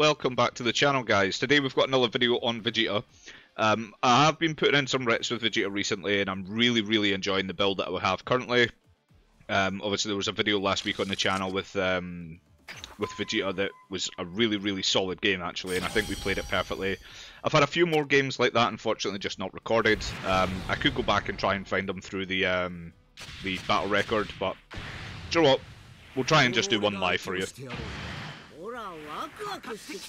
welcome back to the channel, guys. Today we've got another video on Vegeta. I have been putting in some reps with Vegeta recently, and I'm really enjoying the build that I have currently. Obviously there was a video last week on the channel with Vegeta that was a really solid game actually, and I think we played it perfectly. I've had a few more games like that, unfortunately just not recorded. I could go back and try and find them through the battle record, but do you know what? We'll try and just do one live for you.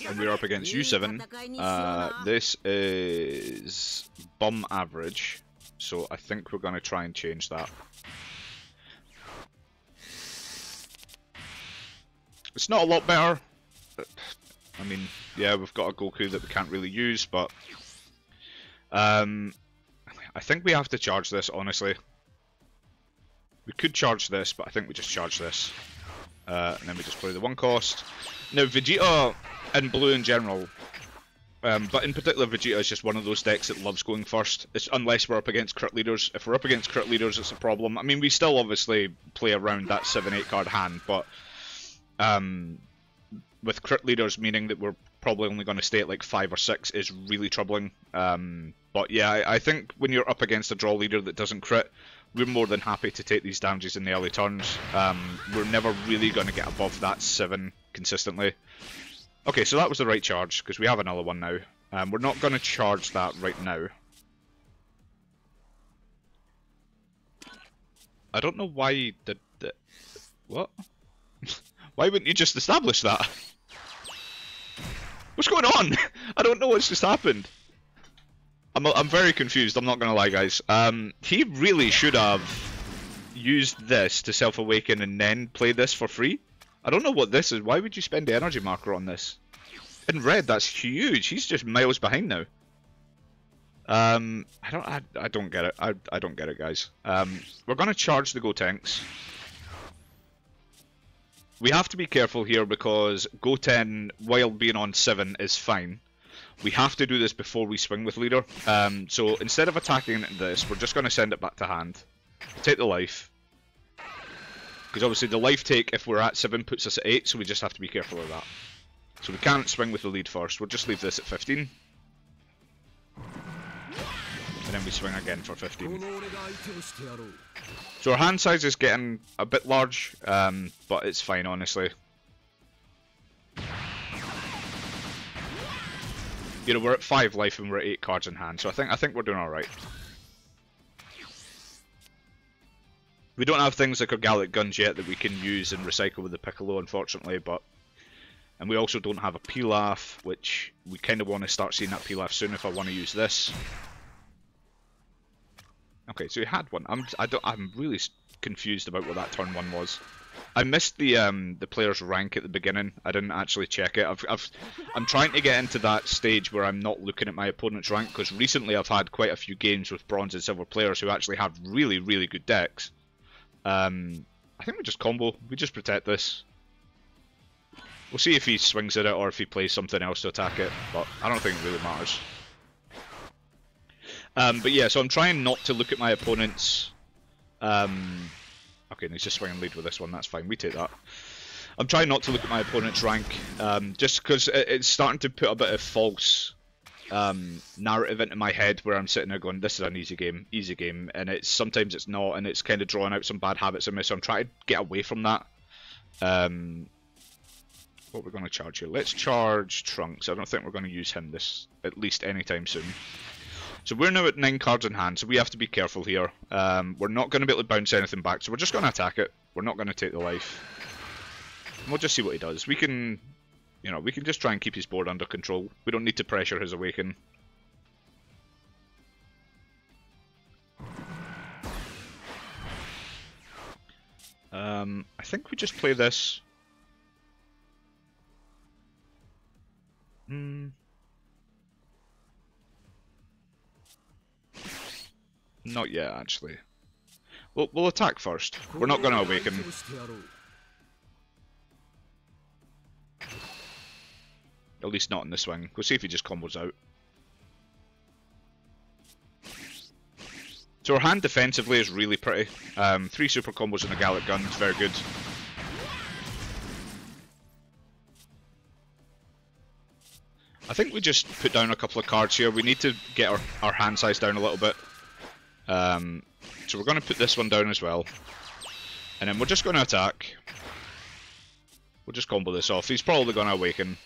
And we're up against U7. This is bomb average, so I think we're going to try and change that. It's not a lot better. I mean, yeah, we've got a Goku that we can't really use, but I think we have to charge this, honestly. We could charge this, but I think we just charge this. And then we just play the one cost. Now, Vegeta and Blue in general, but in particular Vegeta is just one of those decks that loves going first, unless we're up against crit leaders. If we're up against crit leaders, it's a problem. I mean, we still obviously play around that 7-8 card hand, but with crit leaders, meaning that we're probably only going to stay at like 5 or 6 is really troubling. But yeah, I think when you're up against a draw leader that doesn't crit, we're more than happy to take these damages in the early turns. We're never really going to get above that 7 consistently. Okay, so that was the right charge, because we have another one now. We're not going to charge that right now. I don't know why you did that. What? Why wouldn't you just establish that? What's going on? I don't know what's just happened. I'm very confused, I'm not gonna lie, guys. He really should have used this to self-awaken and then play this for free. I don't know what this is. Why would you spend the energy marker on this? In red, that's huge. He's just miles behind now. I don't get it. I don't get it, guys. We're gonna charge the Gotenks. We have to be careful here because Goten, while being on 7, is fine. We have to do this before we swing with leader. So instead of attacking this, we're just going to send it back to hand. Take the life. Because obviously the life take, if we're at 7, puts us at 8, so we just have to be careful of that. So we can't swing with the lead first. We'll just leave this at 15. And then we swing again for 15. So our hand size is getting a bit large, but it's fine, honestly. You know, we're at 5 life and we're at 8 cards in hand, so I think we're doing alright. We don't have things like our Gallic guns yet that we can use and recycle with the Piccolo, unfortunately, and we also don't have a Pilaf, which we kind of want to start seeing that Pilaf soon if I want to use this. Okay, so he had one. I'm really confused about what that turn 1 was. I missed the player's rank at the beginning. I didn't actually check it. I'm trying to get into that stage where I'm not looking at my opponent's rank, because recently I've had quite a few games with bronze and silver players who actually have really good decks. I think we just combo. We just protect this. We'll see if he swings at it or if he plays something else to attack it, but I don't think it really matters. But yeah, so I'm trying not to look at my opponent's... Okay, and he's just swinging lead with this one, that's fine, we take that. I'm trying not to look at my opponent's rank, just because it's starting to put a bit of false narrative into my head where I'm sitting there going, this is an easy game, and sometimes it's not, and it's kind of drawing out some bad habits in me, so I'm trying to get away from that. What we're going to charge here? Let's charge Trunks. I don't think we're going to use him at least anytime soon. So we're now at 9 cards in hand, so we have to be careful here. We're not going to be able to bounce anything back, so we're just going to attack it. We're not going to take the life. And we'll just see what he does. We can, you know, we can just try and keep his board under control. We don't need to pressure his awaken. I think we just play this. Not yet, actually. We'll attack first. We're not going to awaken. At least not in the swing. We'll see if he just combos out. So our hand defensively is really pretty. 3 super combos and a Gallic gun is very good. I think we just put down a couple of cards here. We need to get our hand size down a little bit. So we're going to put this one down as well. And then we're just going to attack. We'll just combo this off. He's probably going to awaken.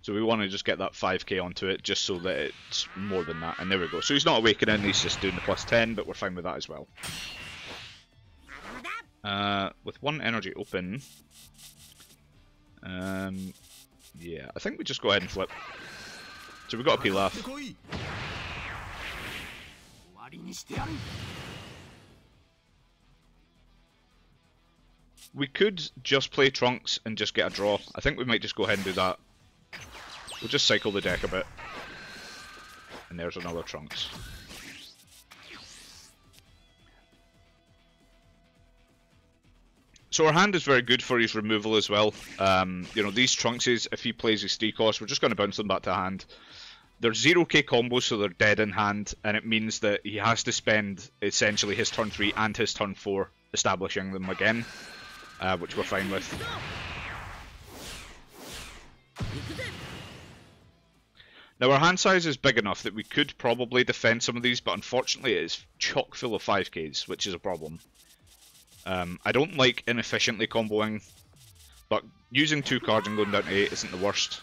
So we want to just get that 5k onto it, just so that it's more than that. And there we go. So he's not awakening, he's just doing the +10, but we're fine with that as well. With one energy open... yeah, I think we just go ahead and flip. So we've got a Pilaf. We could just play Trunks and just get a draw. I think we might just go ahead and do that. We'll just cycle the deck a bit. And there's another Trunks. So our hand is very good for his removal as well. You know, these Trunkses, if he plays his 3 cost, we're just going to bounce them back to hand. They're 0k combos, so they're dead in hand, and it means that he has to spend essentially his turn 3 and his turn 4 establishing them again, which we're fine with. Now our hand size is big enough that we could probably defend some of these, but unfortunately it is chock full of 5ks, which is a problem. I don't like inefficiently comboing, but using 2 cards and going down to 8 isn't the worst.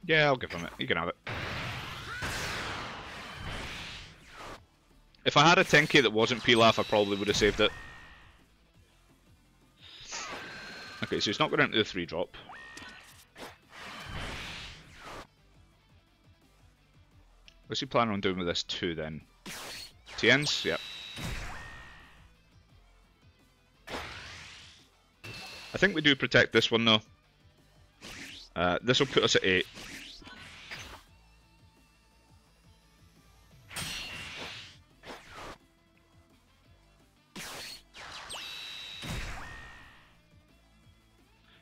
Yeah, I'll give him it. You can have it. If I had a 10k that wasn't Pilaf, I probably would have saved it. Okay, so he's not going into the 3-drop. What's he planning on doing with this 2 then? TNs? Yep. I think we do protect this one though. This will put us at 8.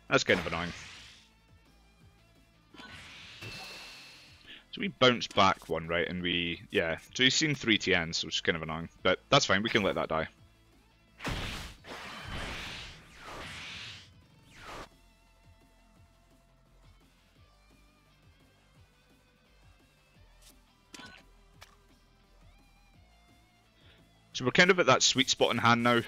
That's kind of annoying. So we bounce back one, right, and we... yeah, so he's seen 3 TNs, which is kind of annoying. But that's fine, we can let that die. So we're kind of at that sweet spot in hand now.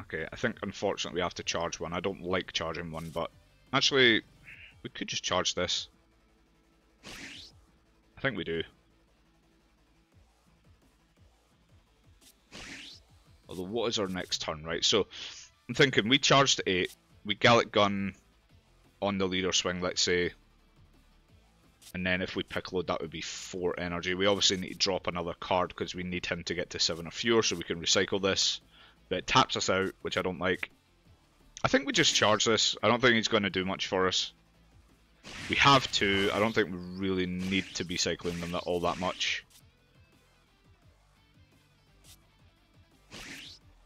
Okay, I think unfortunately we have to charge one. I don't like charging one, but actually we could just charge this. I think we do. Although what is our next turn, right? So I'm thinking we charge to 8, we Gallic Gun on the leader swing, let's say. And then if we Piccolo, that would be 4 energy. We obviously need to drop another card because we need him to get to 7 or fewer so we can recycle this. But it taps us out, which I don't like. I think we just charge this. I don't think he's going to do much for us. We have 2. I don't think we really need to be cycling them all that much.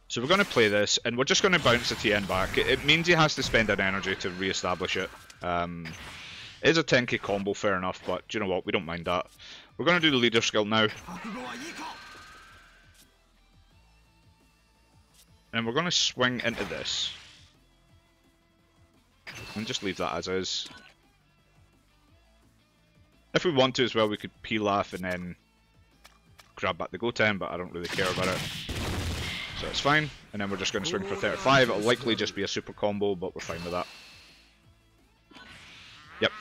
So we're going to play this, and we're just going to bounce the TN back. It means he has to spend an energy to re-establish it. It is a 10k combo, fair enough, but do you know what? We don't mind that. We're going to do the leader skill now. And we're going to swing into this. And just leave that as is. If we want to as well, we could Pilaf and then grab back the Goten, but I don't really care about it. So it's fine. And then we're just going to swing for 35. It'll likely just be a super combo, but we're fine with that. Yep.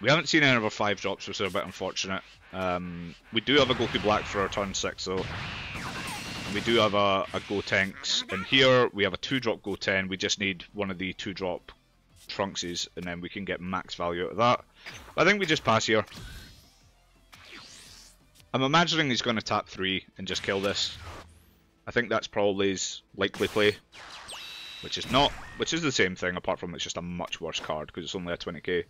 We haven't seen any of our 5 drops, which is a bit unfortunate. We do have a Goku Black for our turn 6 though. And we do have a Gotenks, and here we have a 2-drop Goten. We just need one of the 2-drop Trunkses, and then we can get max value out of that. But I think we just pass here. I'm imagining he's going to tap 3 and just kill this. I think that's probably his likely play. Which is not, which is the same thing, apart from it's just a much worse card, because it's only a 20k.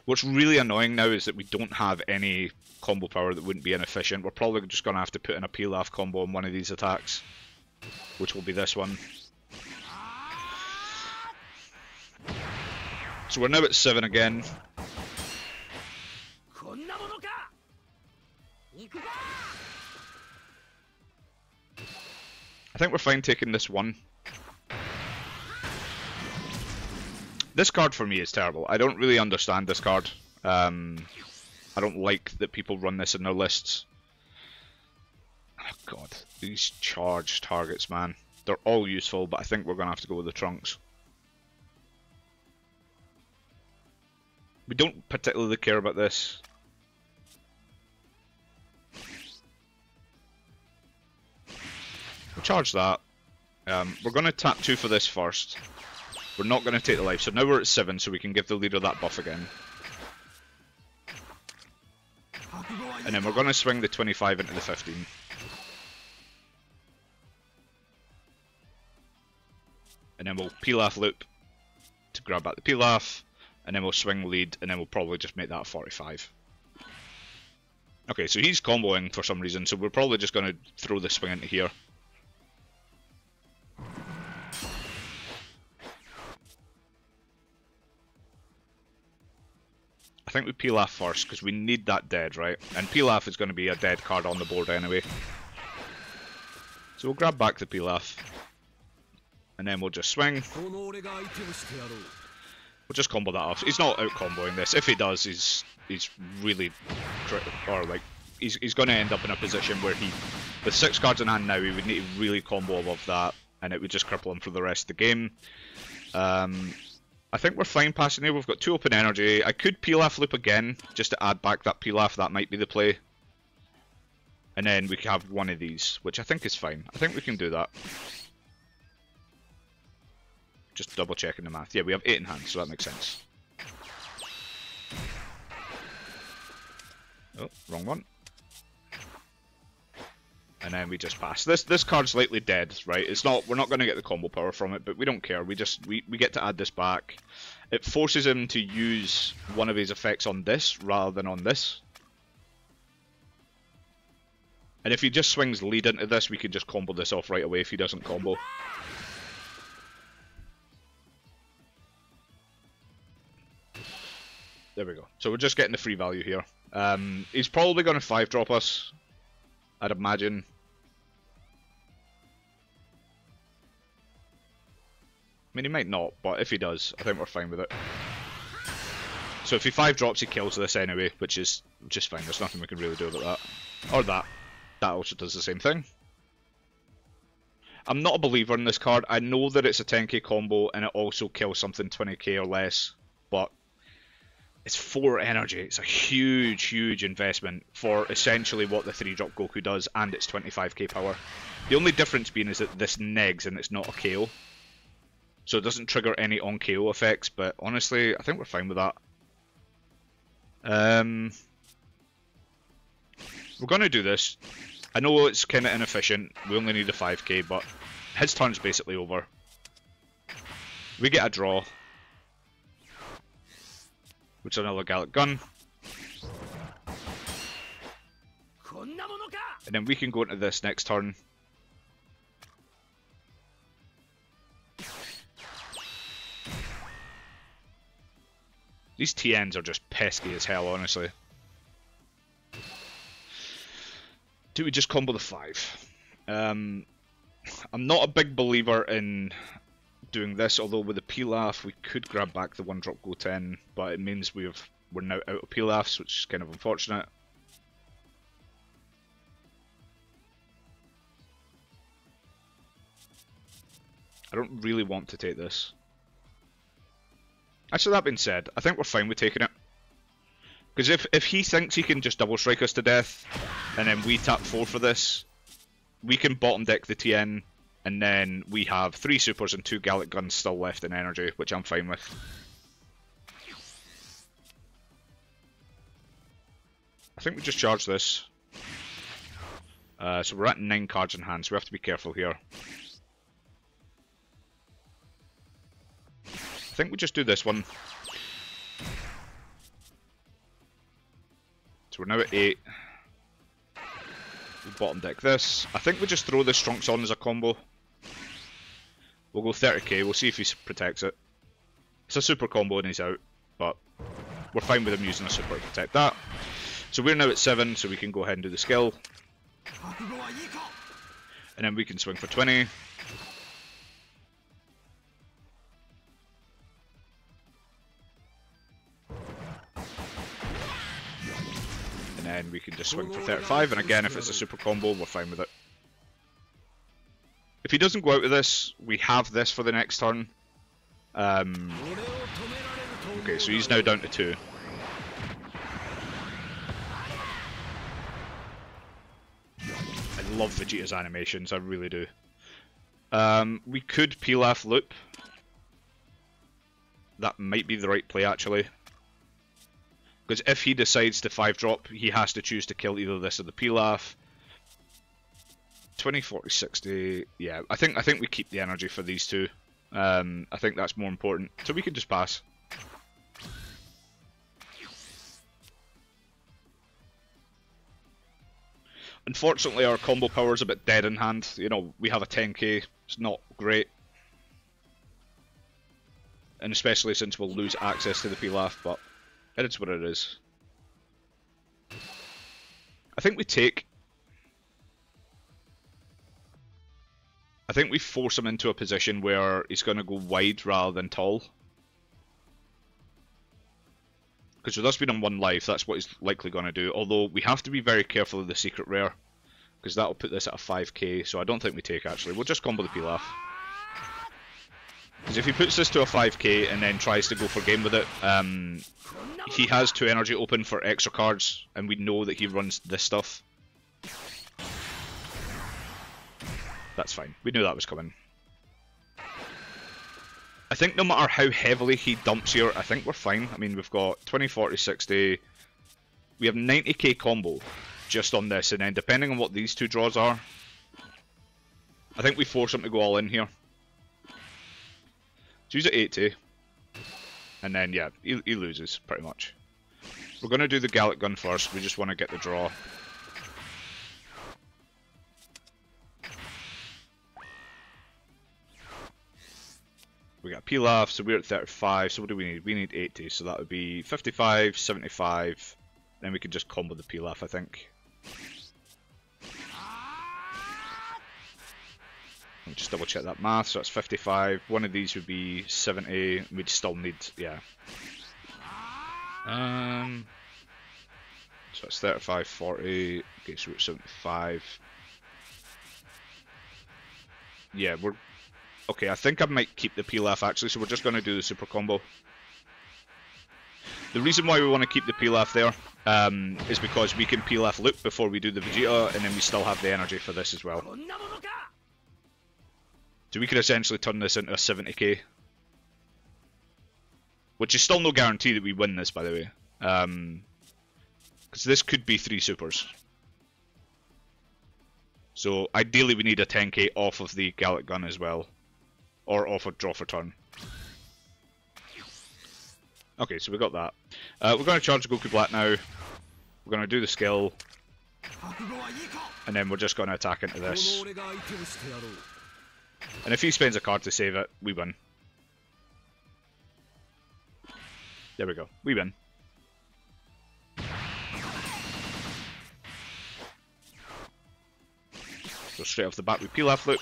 What's really annoying now is that we don't have any combo power that wouldn't be inefficient. We're probably just going to have to put in a Pilaf combo on one of these attacks. which will be this one. So we're now at 7 again. I think we're fine taking this one. This card for me is terrible. I don't really understand this card. I don't like that people run this in their lists. Oh god, these charge targets, man. They're all useful, but I think we're going to have to go with the trunks. We don't particularly care about this. We'll charge that. We're going to tap 2 for this first. We're not going to take the life, so now we're at 7, so we can give the leader that buff again. And then we're going to swing the 25 into the 15. And then we'll Pilaf loop to grab back the Pilaf, and then we'll swing lead, and then we'll probably just make that a 45. Okay, so he's comboing for some reason, so we're probably just going to throw the swing into here. I think we Pilaf first, because we need that dead, right? And Pilaf is going to be a dead card on the board anyway. So we'll grab back the Pilaf. And then we'll just swing. We'll just combo that off. He's not out comboing this. If he does, he's really, or like, he's going to end up in a position where he, with 6 cards in hand now, he would need to really combo above that, and it would just cripple him for the rest of the game. I think we're fine passing here. We've got 2 open energy. I could Pilaf loop again, just to add back that Pilaf. That might be the play. And then we can have one of these, which I think is fine. I think we can do that. Just double checking the math. Yeah, we have 8 in hand, so that makes sense. Oh, wrong one. And then we just pass. This card's slightly dead, right? It's not. We're not going to get the combo power from it, but we don't care. We get to add this back. It forces him to use one of his effects on this rather than on this. And if he just swings lead into this, we can just combo this off right away if he doesn't combo. There we go. So we're just getting the free value here. He's probably going to 5-drop us, I'd imagine. I mean, he might not, but if he does, I think we're fine with it. So if he 5-drops, he kills this anyway, which is just fine. There's nothing we can really do about that. Or that. That also does the same thing. I'm not a believer in this card. I know that it's a 10k combo, and it also kills something 20k or less, but it's 4 energy. It's a huge, huge investment for essentially what the 3-drop Goku does, and it's 25k power. The only difference being is that this negs and it's not a KO. So it doesn't trigger any on KO effects, but honestly, I think we're fine with that. We're going to do this. I know it's kind of inefficient. We only need a 5k, but his turn's basically over. We get a draw, which is another Gallic Gun. And then we can go into this next turn. These TNs are just pesky as hell, honestly. Do we just combo the 5? I'm not a big believer in doing this, although with the Pilaf we could grab back the 1-drop Goten, but it means we're now out of Pilafs, which is kind of unfortunate. I don't really want to take this. Actually, that being said, I think we're fine with taking it. Because if he thinks he can just double strike us to death, and then we tap 4 for this, we can bottom deck the TN, and then we have 3 supers and 2 Gallic Guns still left in energy, which I'm fine with. I think we just charge this. So we're at 9 cards in hand, so we have to be careful here. I think we just do this one. So we're now at 8. We bottom deck this. I think we just throw this Trunks on as a combo. We'll go 30k, we'll see if he protects it. It's a super combo and he's out, but we're fine with him using a super to protect that. So we're now at 7, so we can go ahead and do the skill. And then we can swing for 20. And then we can just swing for 35, and again, if it's a super combo, we're fine with it. If he doesn't go out with this, we have this for the next turn. Okay, so he's now down to 2. I love Vegeta's animations, I really do. We could Pilaf loop. That might be the right play, actually. Because if he decides to 5-drop, he has to choose to kill either this or the Pilaf. 20, 40, 60. Yeah, I think we keep the energy for these two. I think that's more important. So we can just pass. Unfortunately, our combo power is a bit dead in hand. You know, we have a 10k. It's not great. And especially since we'll lose access to the Pilaf, but it is what it is. I think we take. I think we force him into a position where he's going to go wide rather than tall. Because with us being on 1 life, that's what he's likely going to do. Although we have to be very careful of the secret rare, because that will put this at a 5k, so I don't think we take actually. We'll just combo the Pilaf. Because if he puts this to a 5k and then tries to go for game with it, he has 2 energy open for extra cards, and we know that he runs this stuff. That's fine. We knew that was coming. I think no matter how heavily he dumps here, I think we're fine. I mean, we've got 20, 40, 60. We have 90k combo just on this, and then depending on what these 2 draws are, I think we force him to go all in here. So he's at 80. And then, yeah, he loses, pretty much. We're going to do the Gallic Gun first. We just want to get the draw. We got Pilaf, so we're at 35, so what do we need? We need 80, so that would be 55, 75, then we can just combo the Pilaf, I think. Let me just double check that math, so that's 55, one of these would be 70, we'd still need, yeah. So that's 35, 40, okay, so we're at 75. Yeah, we're... Okay, I think I might keep the Pilaf actually, so we're just going to do the super combo. The reason why we want to keep the Pilaf there is because we can Pilaf loop before we do the Vegeta, and then we still have the energy for this as well. So we could essentially turn this into a 70k. Which is still no guarantee that we win this, by the way. Because this could be 3 supers. So ideally we need a 10k off of the Gallic Gun as well. Or off a draw for turn. Okay, so we got that. We're going to charge Goku Black now. We're going to do the skill. And then we're just going to attack into this. And if he spends a card to save it, we win. There we go. We win. So straight off the bat we Pilaf loop.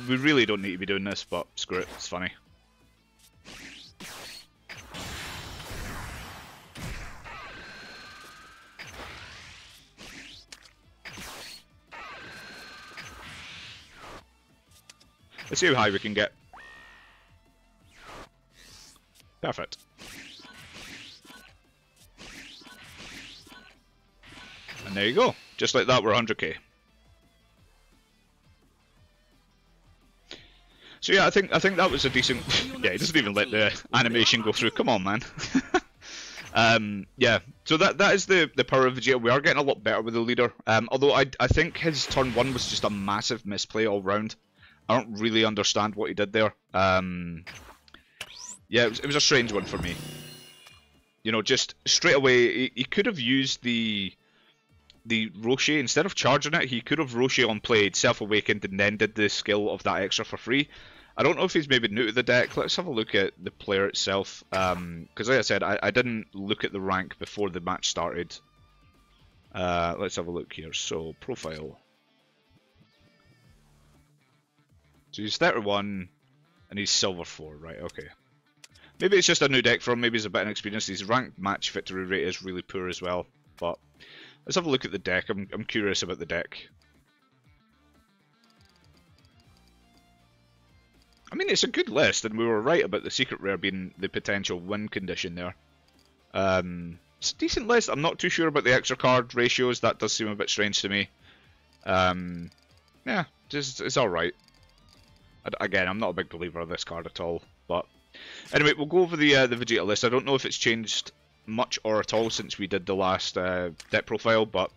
We really don't need to be doing this, but screw it, it's funny. Let's see how high we can get. Perfect. And there you go. Just like that, we're 100k. So yeah, I think that was a decent. Yeah, he doesn't even let the animation go through. Come on, man. Yeah. So that is the power of Vegeta. We are getting a lot better with the leader. Although I think his turn 1 was just a massive misplay all round. I don't really understand what he did there. Yeah, it was a strange one for me. You know, just straight away, he could have used the the Roshi, instead of charging it, he could have Roshi on played, self-awakened, and then did the skill of that extra for free. I don't know if he's maybe new to the deck. Let's have a look at the player itself. Because like I said, I didn't look at the rank before the match started. Let's have a look here. So, profile. So he's 31, and he's silver 4, right, okay. Maybe it's just a new deck for him, maybe he's a bit inexperienced. His ranked match victory rate is really poor as well. But let's have a look at the deck. I'm curious about the deck. I mean, it's a good list, and we were right about the secret rare being the potential win condition there. It's a decent list. I'm not too sure about the extra card ratios. That does seem a bit strange to me. Yeah, it's alright. Again, I'm not a big believer of this card at all. But anyway, we'll go over the Vegeta list. I don't know if it's changed much or at all since we did the last deck profile, but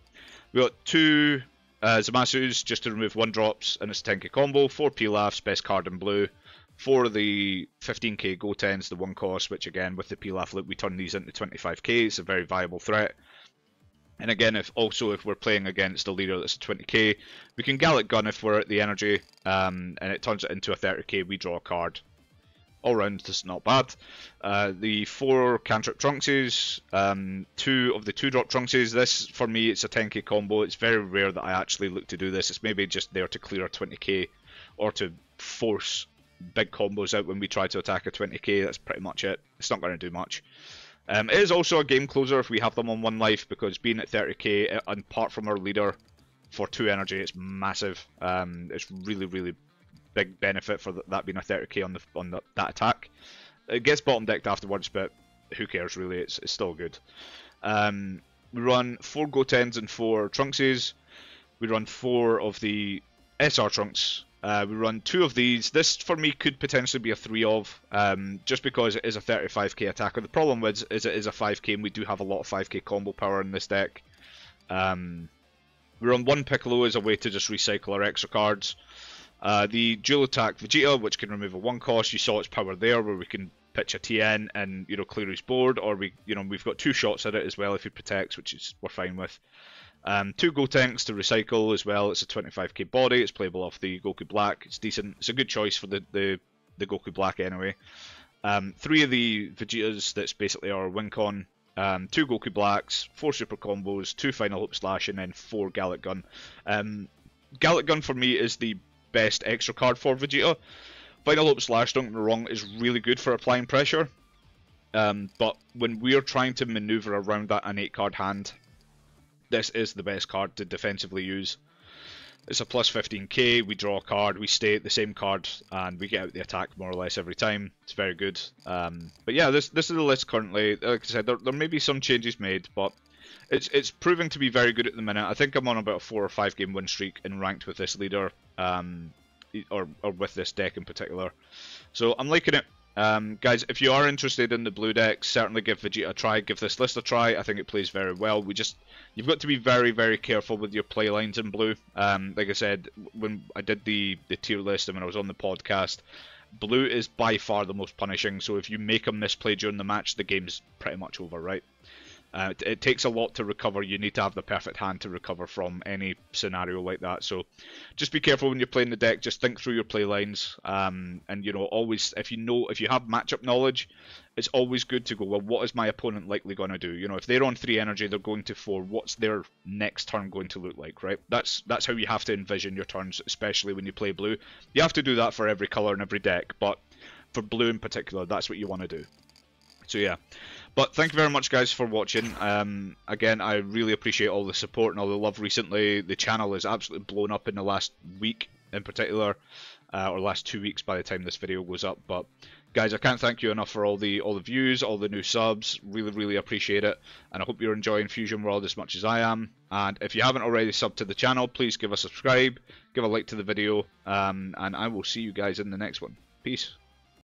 we got 2 Zamasus just to remove 1-drops, and it's a 10k combo, 4 Pilafs, best card in blue, 4 of the 15k Gotenks, the 1 cost, which again, with the Pilaf loop, we turn these into 25k, it's a very viable threat. And again, if we're playing against a leader that's a 20k, we can Gallic Gun if we're at the energy, and it turns it into a 30k, we draw a card. All round, this is not bad. The 4 Cantrip Trunkses, 2 of the 2-drop Trunkses. This, for me, it's a 10k combo. It's very rare that I actually look to do this. It's maybe just there to clear a 20k, or to force big combos out when we try to attack a 20k. That's pretty much it. It's not going to do much. It is also a game closer if we have them on 1 life, because being at 30k, apart from our leader, for 2 energy, it's massive. It's really, really big benefit for that being a 30k on that attack. It gets bottom decked afterwards, but who cares really? It's still good. We run 4 Gotenks and 4 Trunkses. We run 4 of the SR Trunks. We run 2 of these. This for me could potentially be a 3 of, just because it is a 35k attacker. The problem is it is a 5k, and we do have a lot of 5k combo power in this deck. We run 1 Piccolo as a way to just recycle our extra cards. The dual attack Vegeta, which can remove a 1 cost. You saw its power there, where we can pitch a TN and clear his board, or we've got 2 shots at it as well if he protects, which we're fine with. 2 Gotenks to recycle as well. It's a 25k body. It's playable off the Goku Black. It's decent. It's a good choice for the Goku Black anyway. 3 of the Vegetas. That's basically our win con. 2 Goku Blacks, 4 super combos, 2 Final Hope Slash, and then 4 Gallic Gun. Gallic Gun for me is the best extra card for Vegeta. Final Hope Slash, don't get me wrong, is really good for applying pressure. But when we're trying to maneuver around that an 8-card hand, this is the best card to defensively use. It's a plus 15k, we draw a card, we stay at the same card, and we get out the attack more or less every time. It's very good. But yeah, this is the list currently. Like I said, there may be some changes made, but it's proving to be very good at the minute. I think I'm on about a 4 or 5 game win streak in ranked with this leader, or with this deck in particular. So I'm liking it. Guys, if you are interested in the blue deck, certainly give Vegeta a try, give this list a try. I think it plays very well. You've got to be very, very careful with your play lines in blue. Like I said, when I did the tier list and when I was on the podcast, blue is by far the most punishing, so if you make a misplay during the match, the game's pretty much over, right? It takes a lot to recover. You need to have the perfect hand to recover from any scenario like that. So just be careful when you're playing the deck. Just think through your play lines, and always, if you have matchup knowledge, it's always good to go, well, what is my opponent likely going to do? If they're on 3 energy, they're going to 4. What's their next turn going to look like, right? That's how you have to envision your turns, especially when you play blue. You have to do that for every color and every deck, but for blue in particular, that's what you want to do. So yeah, but thank you very much guys for watching. Again, I really appreciate all the support and all the love recently. The channel is absolutely blown up in the last week in particular, or last 2 weeks by the time this video goes up. But guys, I can't thank you enough for all the views, all the new subs. Really, really appreciate it, and I hope you're enjoying Fusion World as much as I am. And if you haven't already subbed to the channel, please give a subscribe, give a like to the video, and I will see you guys in the next one. Peace.